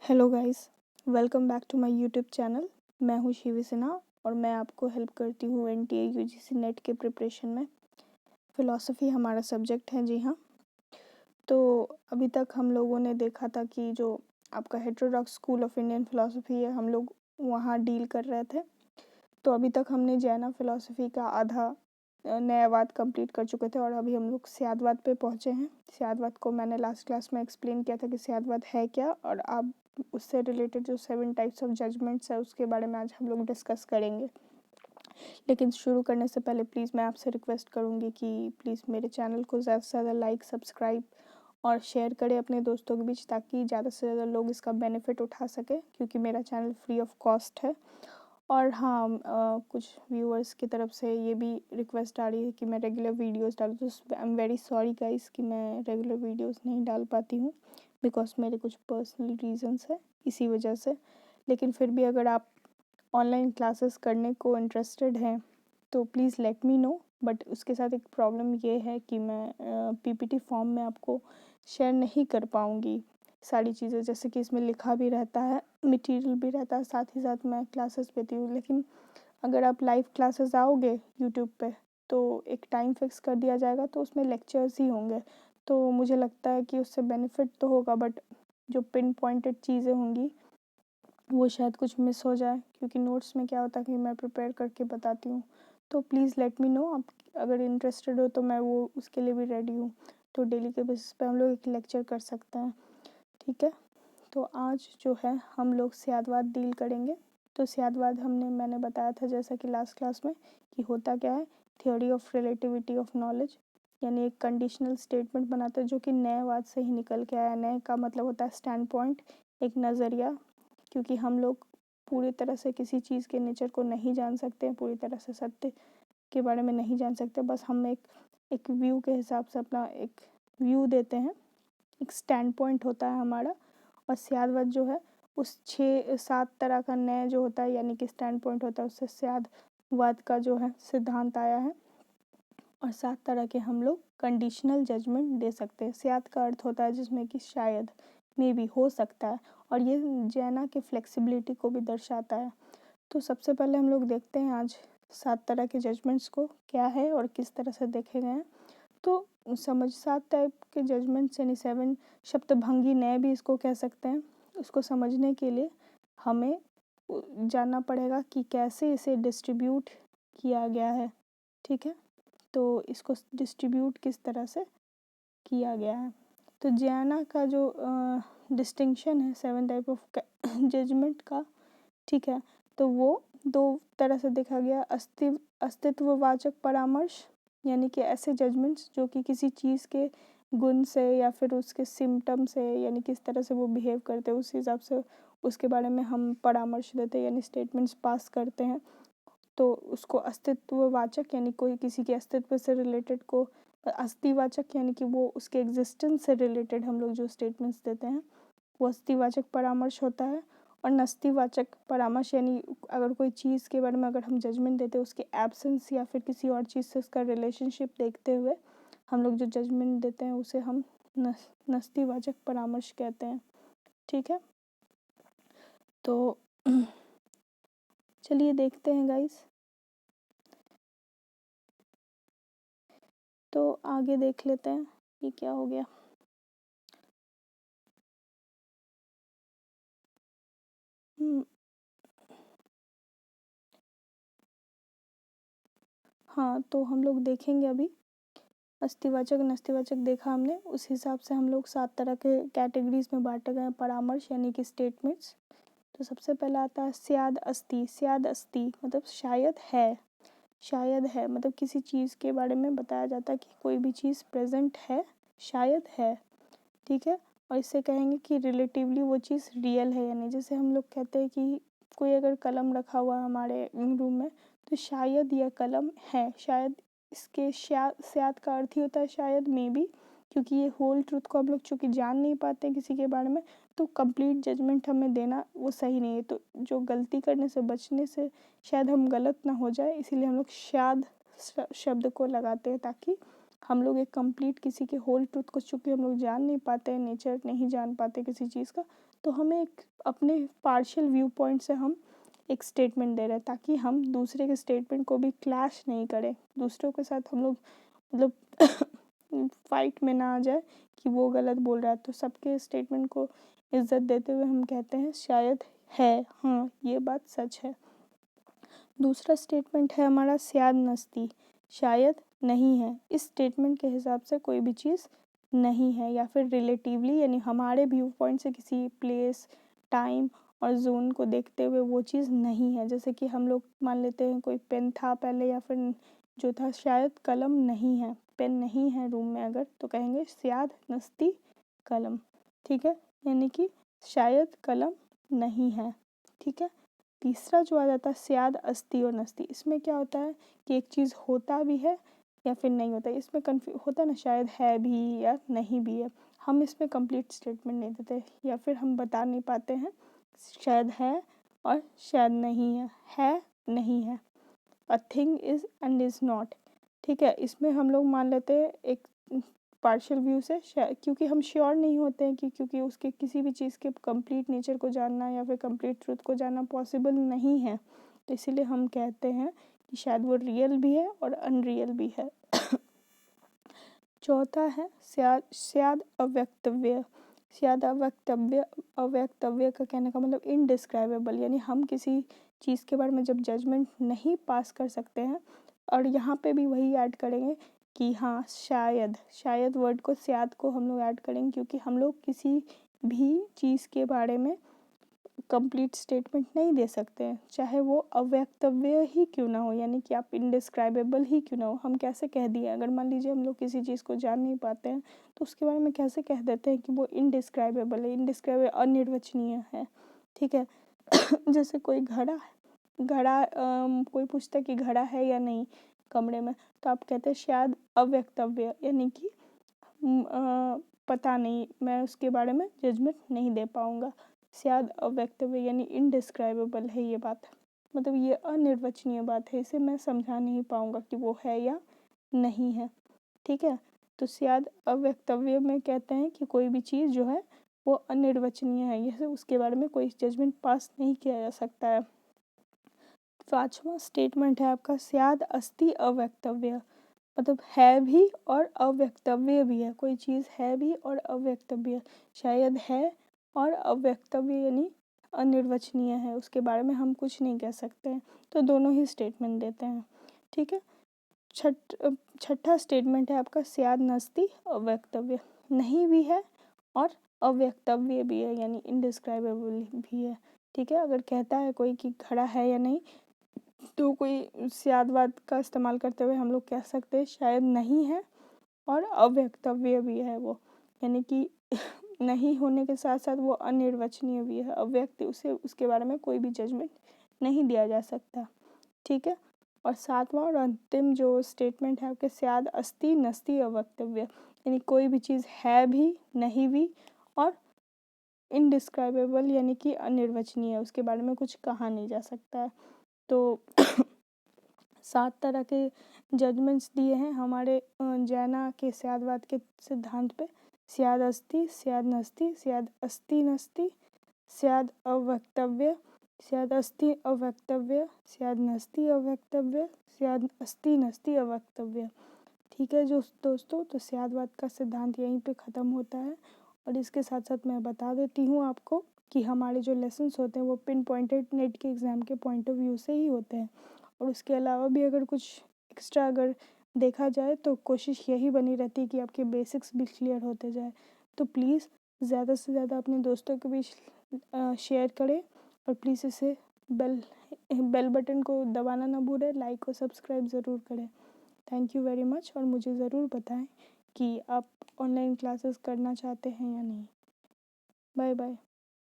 Hello guys, welcome back to my YouTube channel. मैं हूँ शिवी सिन्हा और मैं आपको हेल्प करती हूँ एनटीए यूजीसी नेट के प्रिपरेशन में। फ़िलॉसफ़ी हमारा सब्जेक्ट है, जी हाँ। तो अभी तक हम लोगों ने देखा था कि जो आपका heterodox school of Indian philosophy है, हम लोग वहाँ डील कर रहे थे। तो अभी तक हमने जैना फ़िलॉसफ़ी का आधा न्यायवाद कंप्लीट कर चुके थे और अभी हम लोग स्यादवाद पे पहुँचे हैं। स्यादवाद को मैंने लास्ट क्लास में एक्सप्लेन किया था कि स्यादवाद है क्या, और आप उससे रिलेटेड जो 7 टाइप्स ऑफ जजमेंट्स है उसके बारे में आज हम लोग डिस्कस करेंगे। लेकिन शुरू करने से पहले प्लीज़ मैं आपसे रिक्वेस्ट करूँगी कि प्लीज़ मेरे चैनल को ज़्यादा से ज़्यादा लाइक, सब्सक्राइब और शेयर करें अपने दोस्तों के बीच, ताकि ज़्यादा से ज़्यादा लोग इसका बेनिफिट उठा सकें, क्योंकि मेरा चैनल फ्री ऑफ कॉस्ट है। और हाँ, कुछ व्यूअर्स की तरफ से ये भी रिक्वेस्ट आ रही है कि मैं रेगुलर वीडियोस डालूँ। तो I am very sorry guys कि मैं रेगुलर वीडियोस नहीं डाल पाती हूँ, बिकॉज मेरे कुछ पर्सनल रीजंस है इसी वजह से। लेकिन फिर भी अगर आप ऑनलाइन क्लासेस करने को इंटरेस्टेड हैं तो please let me know. But उसके साथ एक प्रॉब्लम ये है कि मैं पीपीटी फॉर्म में आपको शेयर नहीं कर पाऊँगी सारी चीज़ें, जैसे कि इसमें लिखा भी रहता है, मटेरियल भी रहता है, साथ ही साथ मैं क्लासेस देती हूँ। लेकिन अगर आप लाइव क्लासेस आओगे यूट्यूब पे तो एक टाइम फिक्स कर दिया जाएगा, तो उसमें लेक्चर्स ही होंगे। तो मुझे लगता है कि उससे बेनिफिट तो होगा, बट जो पिन पॉइंटेड चीज़ें होंगी वो शायद कुछ मिस हो जाए, क्योंकि नोट्स में क्या होता है कि मैं प्रिपेयर करके बताती हूँ। तो प्लीज़ लेट मी नो, आप अगर इंटरेस्टेड हो तो मैं वो उसके लिए भी रेडी हूँ। तो डेली के बेसिस पे हम लोग एक लेक्चर कर सकते हैं, ठीक है। तो आज जो है हम लोग स्यादवाद डील करेंगे। तो स्यादवाद मैंने बताया था जैसा कि लास्ट क्लास में, कि होता क्या है, theory of relativity of knowledge, यानी एक कंडीशनल स्टेटमेंट बनाता है जो कि न्यायवाद से ही निकल के आया। न्याय का मतलब होता है स्टैंड पॉइंट, एक नज़रिया, क्योंकि हम लोग पूरी तरह से किसी चीज़ के नेचर को नहीं जान सकते, पूरी तरह से सत्य के बारे में नहीं जान सकते। बस हम एक व्यू के हिसाब से अपना एक व्यू देते हैं, एक स्टैंड पॉइंट होता है हमारा। और स्यादवाद जो है उस 6-7 तरह का न्याय जो होता है, यानी कि स्टैंड पॉइंट होता है, उससे स्यादवाद का जो है सिद्धांत आया है। और 7 तरह के हम लोग कंडीशनल जजमेंट दे सकते हैं। स्याद का अर्थ होता है जिसमें कि शायद, मे बी, हो सकता है, और ये जैना की फ्लेक्सिबिलिटी को भी दर्शाता है। तो सबसे पहले हम लोग देखते हैं आज 7 तरह के जजमेंट्स को क्या है और किस तरह से देखे गए हैं। तो 7 टाइप के जजमेंट्स यानी 7 शब्दभंगी न्याय भी इसको कह सकते हैं। उसको समझने के लिए हमें जानना पड़ेगा कि कैसे इसे डिस्ट्रीब्यूट किया गया है, ठीक है। तो इसको डिस्ट्रीब्यूट किस तरह से किया गया है। तो जैना का जो डिस्टिंक्शन है 7 टाइप ऑफ जजमेंट का, ठीक है, तो वो 2 तरह से देखा गया। अस्तित्ववाचक परामर्श, यानी कि ऐसे जजमेंट्स जो कि किसी चीज़ के गुण से या फिर उसके सिम्टम से, यानी किस तरह से वो बिहेव करते हैं उस हिसाब से उसके बारे में हम परामर्श देते हैं, यानी स्टेटमेंट्स पास करते हैं। तो उसको अस्तित्ववाचक, यानी कोई किसी के अस्तित्व से रिलेटेड को, अस्तिवाचक यानी कि वो उसके एग्जिस्टेंस से रिलेटेड हम लोग जो स्टेटमेंट्स देते हैं वो अस्तिवाचक परामर्श होता है। और नस्तिवाचक परामर्श, यानी अगर कोई चीज़ के बारे में अगर हम जजमेंट देते हैं उसके एब्सेंस या फिर किसी और चीज़ से उसका रिलेशनशिप देखते हुए हम लोग जो जजमेंट देते हैं उसे हम नस्तिवाचक परामर्श कहते हैं, ठीक है। तो चलिए देखते हैं गाइस। तो आगे देख लेते हैं ये क्या हो गया। हाँ, तो हम लोग देखेंगे अभी। अस्तिवाचक नस्तिवाचक देखा हमने, उस हिसाब से हम लोग 7 तरह के कैटेगरीज में बांटे गए परामर्श, यानी कि स्टेटमेंट्स। तो सबसे पहला आता है स्याद अस्ति। स्याद अस्ति मतलब शायद है मतलब किसी चीज़ के बारे में बताया जाता है कि कोई भी चीज़ प्रेजेंट है, शायद है, ठीक है। और इससे कहेंगे कि रिलेटिवली वो चीज़ रियल है, यानी जैसे हम लोग कहते हैं कि कोई अगर कलम रखा हुआ है हमारे रूम में, तो शायद यह कलम है। शायद इसके शायद का अर्थ ही होता है शायद, मे बी, क्योंकि ये होल ट्रुथ को हम लोग चूँकि जान नहीं पाते किसी के बारे में, तो कंप्लीट जजमेंट हमें देना वो सही नहीं है। तो जो गलती करने से बचने से शायद हम गलत ना हो जाए, इसीलिए हम लोग शायद शब्द को लगाते हैं, ताकि हम लोग एक कंप्लीट किसी के होल ट्रूथ को चूंकि हम लोग जान नहीं पाते हैं, नेचर नहीं जान पाते किसी चीज़ का, तो हमें एक अपने पार्शियल व्यू पॉइंट से हम एक स्टेटमेंट दे रहे हैं ताकि हम दूसरे के स्टेटमेंट को भी क्लैश नहीं करें, दूसरों के साथ हम लोग मतलब फाइट में ना आ जाए कि वो गलत बोल रहा है। तो सबके स्टेटमेंट को इज्जत देते हुए हम कहते हैं शायद है, हाँ ये बात सच है। दूसरा स्टेटमेंट है हमारा शायद नस्ती, शायद नहीं है। इस स्टेटमेंट के हिसाब से कोई भी चीज़ नहीं है या फिर रिलेटिवली यानी हमारे व्यू पॉइंट से किसी प्लेस, टाइम और जोन को देखते हुए वो चीज़ नहीं है। जैसे कि हम लोग मान लेते हैं कोई पेन था पहले या फिर जो था, शायद कलम नहीं है, पेन नहीं है रूम में अगर, तो कहेंगे शायद नस्ती कलम, ठीक है, यानी कि शायद कलम नहीं है, ठीक है। तीसरा जो आ जाता है शायद अस्ति और नस्ति, इसमें क्या होता है कि एक चीज़ होता भी है या फिर नहीं होता है, इसमें कन्फ्यूज होता है ना, शायद है भी या नहीं भी है। हम इसमें कंप्लीट स्टेटमेंट नहीं देते या फिर हम बता नहीं पाते हैं शायद है और शायद नहीं है नहीं है। A thing is and is not, ठीक है। इसमें हम लोग मान लेते हैं एक पार्शियल व्यू से, क्योंकि हम श्योर नहीं होते हैं कि क्योंकि उसके किसी भी चीज़ के कंप्लीट नेचर को जानना या फिर कंप्लीट ट्रूथ को जानना पॉसिबल नहीं है, तो इसीलिए हम कहते हैं कि शायद वो रियल भी है और अनरियल भी है। चौथा है शायद अव्यक्तव्य। शायद अव्यक्तव्य का कहने का मतलब इनडिस्क्राइबेबल, यानी हम किसी चीज़ के बारे में जब जजमेंट नहीं पास कर सकते हैं, और यहाँ पे भी वही ऐड करेंगे कि हाँ शायद वर्ड को शायद को हम लोग ऐड करेंगे क्योंकि हम लोग किसी भी चीज़ के बारे में कंप्लीट स्टेटमेंट नहीं दे सकते हैं, चाहे वो अव्यक्तव्य ही क्यों ना हो, यानी कि आप इनडिस्क्राइबेबल ही क्यों ना हो। हम कैसे कह दिए, अगर मान लीजिए हम लोग किसी चीज़ को जान नहीं पाते हैं तो उसके बारे में कैसे कह देते हैं कि वो इनडिस्क्राइबेबल है, इनडिस्क्राइबेबल अनिर्वचनीय है, ठीक है। जैसे कोई घड़ा कोई पूछता है कि घड़ा है या नहीं कमरे में, तो आप कहते हैं शायद अव्यक्तव्य, यानी कि पता नहीं, मैं उसके बारे में जजमेंट नहीं दे पाऊँगा। शायद अव्यक्तव्य यानी इनडिस्क्राइबेबल है ये बात, मतलब ये अनिर्वचनीय बात है, इसे मैं समझा नहीं पाऊँगा कि वो है या नहीं है, ठीक है। तो शायद अव्यक्तव्य में कहते हैं कि कोई भी चीज़ जो है वो अनिर्वचनीय है, जैसे उसके बारे में कोई जजमेंट पास नहीं किया जा सकता है। पांचवा स्टेटमेंट है आपका शायद अस्ति अव्यक्तव्य, मतलब है भी और अव्यक्तव्य भी है, कोई चीज़ है भी और अव्यक्तव्य, शायद है और अव्यक्तव्य यानी अनिर्वचनीय है, उसके बारे में हम कुछ नहीं कह सकते हैं, तो दोनों ही स्टेटमेंट देते हैं, ठीक है। छठा स्टेटमेंट है आपका शायद नस्ति अव्यक्तव्य, नहीं भी है और अव्यक्तव्य भी है, यानी इनडिस्क्राइबेबल भी है, ठीक है। अगर कहता है कोई कि घड़ा है या नहीं, तो कोई शायदवाद का इस्तेमाल करते हुए हम लोग कह सकते हैं शायद नहीं है और अव्यक्तव्य भी है वो, यानी कि नहीं होने के साथ साथ वो अनिर्वचनीय भी है, अव्यक्त, उसे उसके बारे में कोई भी जजमेंट नहीं दिया जा सकता, ठीक है। और सातवां और अंतिम जो स्टेटमेंट है आपके शायद अस्ति नस्ति अवक्तव्य, यानी कोई भी चीज़ है भी नहीं भी और इनडिस्क्राइबेबल यानी कि अनिर्वचनीय, उसके बारे में कुछ कहा नहीं जा सकता है। तो 7 तरह के जजमेंट्स दिए हैं हमारे जैना के शायदवाद के सिद्धांत पे, शायद अस्ति, शायद नस्ति, शायद अस्ति नस्ति, शायद अवक्तव्य, शायद अस्ति अवक्तव्य, शायद नस्ति अवक्तव्य, शायद अस्ति नस्ति अवक्तव्य, ठीक है। जो दोस्तों, तो शायदवाद का सिद्धांत यहीं पे ख़त्म होता है। और इसके साथ साथ मैं बता देती हूँ आपको कि हमारे जो लेसन्स होते हैं वो पिन पॉइंटेड नेट के एग्ज़ाम के पॉइंट ऑफ व्यू से ही होते हैं, और उसके अलावा भी अगर कुछ एक्स्ट्रा अगर देखा जाए तो कोशिश यही बनी रहती है कि आपके बेसिक्स भी क्लियर होते जाए। तो प्लीज़ ज़्यादा से ज़्यादा अपने दोस्तों के बीच शेयर करें, और प्लीज़ इसे बेल बटन को दबाना ना भूलें, लाइक और सब्सक्राइब ज़रूर करें। थैंक यू वेरी मच, और मुझे ज़रूर बताएं कि आप ऑनलाइन क्लासेस करना चाहते हैं या नहीं। Bye bye.